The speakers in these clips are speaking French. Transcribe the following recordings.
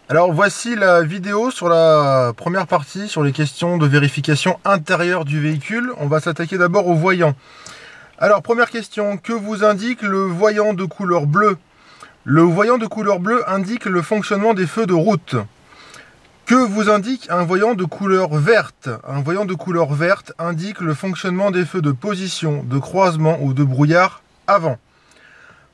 Alors voici la vidéo sur la première partie, sur les questions de vérification intérieure du véhicule. On va s'attaquer d'abord au voyant. Alors première question, que vous indique le voyant de couleur bleue? Le voyant de couleur bleue indique le fonctionnement des feux de route. Que vous indique un voyant de couleur verte? Un voyant de couleur verte indique le fonctionnement des feux de position, de croisement ou de brouillard avant.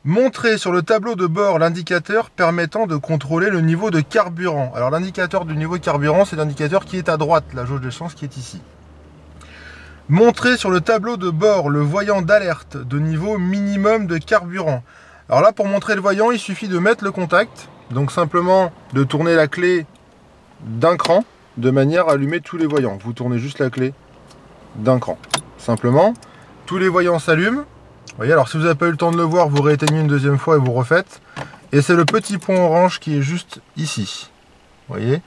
Montrez sur le tableau de bord l'indicateur permettant de contrôler le niveau de carburant. Alors l'indicateur du niveau de carburant, c'est l'indicateur qui est à droite, la jauge d'essence qui est ici. Montrez sur le tableau de bord le voyant d'alerte de niveau minimum de carburant. Alors là, pour montrer le voyant, il suffit de mettre le contact, donc simplement de tourner la clé d'un cran, de manière à allumer tous les voyants. Vous tournez juste la clé d'un cran. Simplement, tous les voyants s'allument. Vous voyez, alors si vous n'avez pas eu le temps de le voir, vous rééteignez une deuxième fois et vous refaites. Et c'est le petit point orange qui est juste ici. Vous voyez,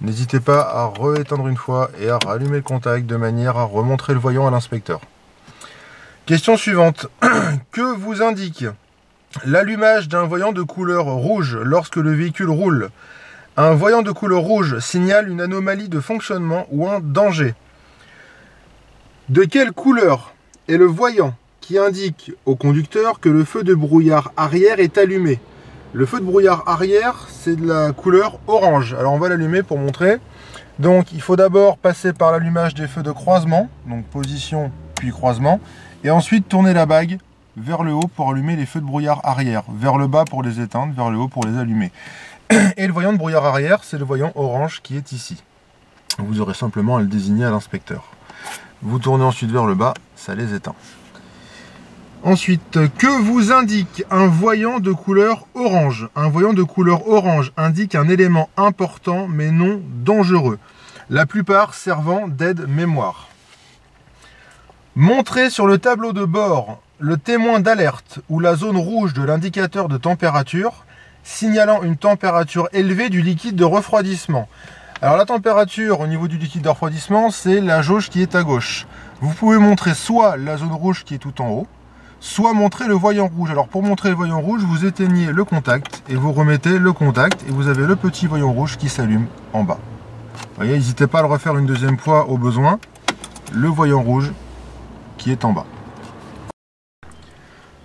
n'hésitez pas à rééteindre une fois et à rallumer le contact de manière à remontrer le voyant à l'inspecteur. Question suivante. Que vous indique l'allumage d'un voyant de couleur rouge lorsque le véhicule roule? Un voyant de couleur rouge signale une anomalie de fonctionnement ou un danger. De quelle couleur est le voyant qui indique au conducteur que le feu de brouillard arrière est allumé? Le feu de brouillard arrière, c'est de la couleur orange. Alors on va l'allumer pour montrer. Donc il faut d'abord passer par l'allumage des feux de croisement, donc position puis croisement, et ensuite tourner la bague vers le haut pour allumer les feux de brouillard arrière, vers le bas pour les éteindre, vers le haut pour les allumer. Et le voyant de brouillard arrière, c'est le voyant orange qui est ici. Vous aurez simplement à le désigner à l'inspecteur. Vous tournez ensuite vers le bas, ça les éteint. Ensuite, que vous indique un voyant de couleur orange? Un voyant de couleur orange indique un élément important mais non dangereux, la plupart servant d'aide mémoire. Montrez sur le tableau de bord le témoin d'alerte ou la zone rouge de l'indicateur de température signalant une température élevée du liquide de refroidissement. Alors la température au niveau du liquide de refroidissement, c'est la jauge qui est à gauche. Vous pouvez montrer soit la zone rouge qui est tout en haut, soit montrer le voyant rouge. Alors pour montrer le voyant rouge, vous éteignez le contact et vous remettez le contact et vous avez le petit voyant rouge qui s'allume en bas. Vous voyez, n'hésitez pas à le refaire une deuxième fois au besoin. Le voyant rouge qui est en bas.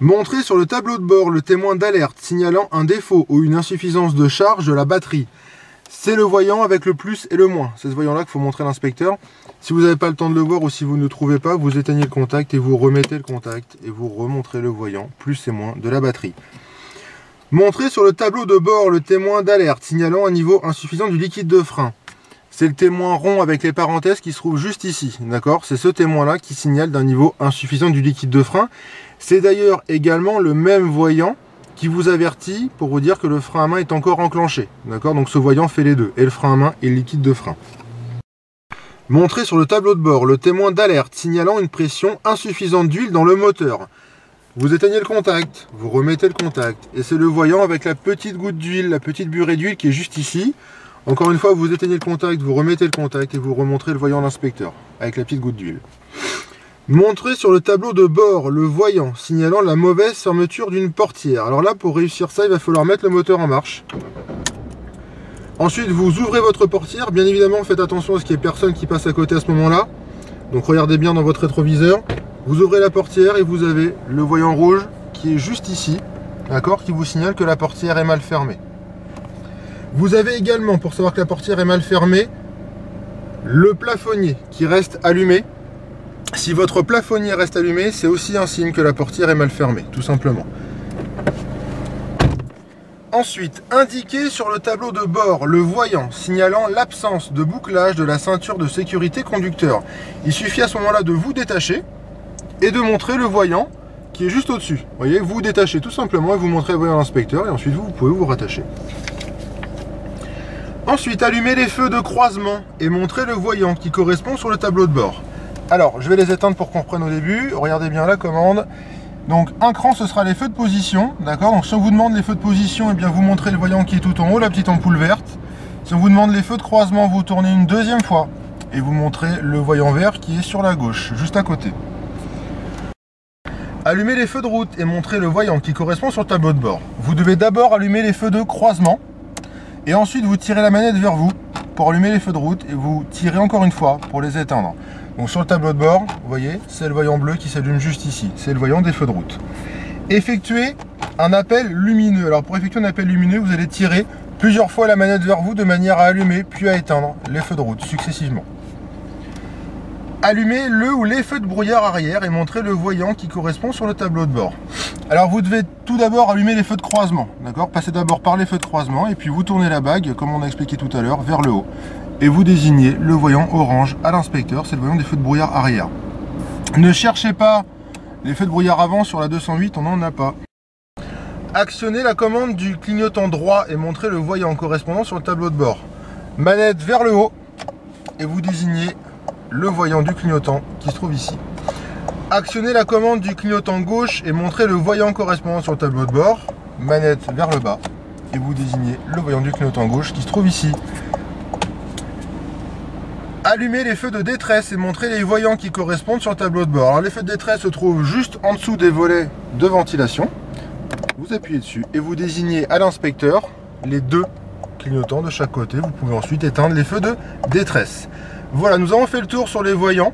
Montrez sur le tableau de bord le témoin d'alerte signalant un défaut ou une insuffisance de charge de la batterie. C'est le voyant avec le plus et le moins. C'est ce voyant-là qu'il faut montrer à l'inspecteur. Si vous n'avez pas le temps de le voir ou si vous ne le trouvez pas, vous éteignez le contact et vous remettez le contact et vous remontrez le voyant plus et moins de la batterie. Montrez sur le tableau de bord le témoin d'alerte signalant un niveau insuffisant du liquide de frein. C'est le témoin rond avec les parenthèses qui se trouve juste ici, d'accord? C'est ce témoin-là qui signale d'un niveau insuffisant du liquide de frein. C'est d'ailleurs également le même voyant qui vous avertit pour vous dire que le frein à main est encore enclenché, d'accord? Donc ce voyant fait les deux, et le frein à main et le liquide de frein. Montrez sur le tableau de bord le témoin d'alerte signalant une pression insuffisante d'huile dans le moteur. Vous éteignez le contact, vous remettez le contact, et c'est le voyant avec la petite goutte d'huile, la petite burée d'huile qui est juste ici. Encore une fois, vous éteignez le contact, vous remettez le contact et vous remontrez le voyant à l'inspecteur avec la petite goutte d'huile. Montrez sur le tableau de bord le voyant signalant la mauvaise fermeture d'une portière. Alors là, pour réussir ça, il va falloir mettre le moteur en marche. Ensuite, vous ouvrez votre portière. Bien évidemment, faites attention à ce qu'il n'y ait personne qui passe à côté à ce moment-là. Donc regardez bien dans votre rétroviseur. Vous ouvrez la portière et vous avez le voyant rouge qui est juste ici, d'accord, qui vous signale que la portière est mal fermée. Vous avez également, pour savoir que la portière est mal fermée, le plafonnier qui reste allumé. Si votre plafonnier reste allumé, c'est aussi un signe que la portière est mal fermée, tout simplement. Ensuite, indiquez sur le tableau de bord le voyant signalant l'absence de bouclage de la ceinture de sécurité conducteur. Il suffit à ce moment-là de vous détacher et de montrer le voyant qui est juste au-dessus. Vous voyez, vous détachez tout simplement et vous montrez le voyant à l'inspecteur et ensuite vous pouvez vous rattacher. Ensuite, allumez les feux de croisement et montrez le voyant qui correspond sur le tableau de bord. Alors, je vais les éteindre pour qu'on reprenne au début. Regardez bien la commande. Donc, un cran, ce sera les feux de position. D'accord? Donc, si on vous demande les feux de position, eh bien, vous montrez le voyant qui est tout en haut, la petite ampoule verte. Si on vous demande les feux de croisement, vous tournez une deuxième fois et vous montrez le voyant vert qui est sur la gauche, juste à côté. Allumez les feux de route et montrez le voyant qui correspond sur le tableau de bord. Vous devez d'abord allumer les feux de croisement Et ensuite, vous tirez la manette vers vous pour allumer les feux de route et vous tirez encore une fois pour les éteindre. Donc sur le tableau de bord, vous voyez, c'est le voyant bleu qui s'allume juste ici. C'est le voyant des feux de route. Effectuez un appel lumineux. Alors pour effectuer un appel lumineux, vous allez tirer plusieurs fois la manette vers vous de manière à allumer puis à éteindre les feux de route successivement. Allumez le ou les feux de brouillard arrière et montrez le voyant qui correspond sur le tableau de bord. Alors vous devez tout d'abord allumer les feux de croisement, d'accord? Passez d'abord par les feux de croisement et puis vous tournez la bague, comme on a expliqué tout à l'heure, vers le haut. Et vous désignez le voyant orange à l'inspecteur, c'est le voyant des feux de brouillard arrière. Ne cherchez pas les feux de brouillard avant sur la 208, on n'en a pas. Actionnez la commande du clignotant droit et montrez le voyant correspondant sur le tableau de bord. Manette vers le haut et vous désignez le voyant du clignotant qui se trouve ici. Actionnez la commande du clignotant gauche et montrez le voyant correspondant sur le tableau de bord. Manette vers le bas et vous désignez le voyant du clignotant gauche qui se trouve ici. Allumez les feux de détresse et montrez les voyants qui correspondent sur le tableau de bord. Alors les feux de détresse se trouvent juste en dessous des volets de ventilation. Vous appuyez dessus et vous désignez à l'inspecteur les deux clignotants de chaque côté. Vous pouvez ensuite éteindre les feux de détresse. Voilà, nous avons fait le tour sur les voyants.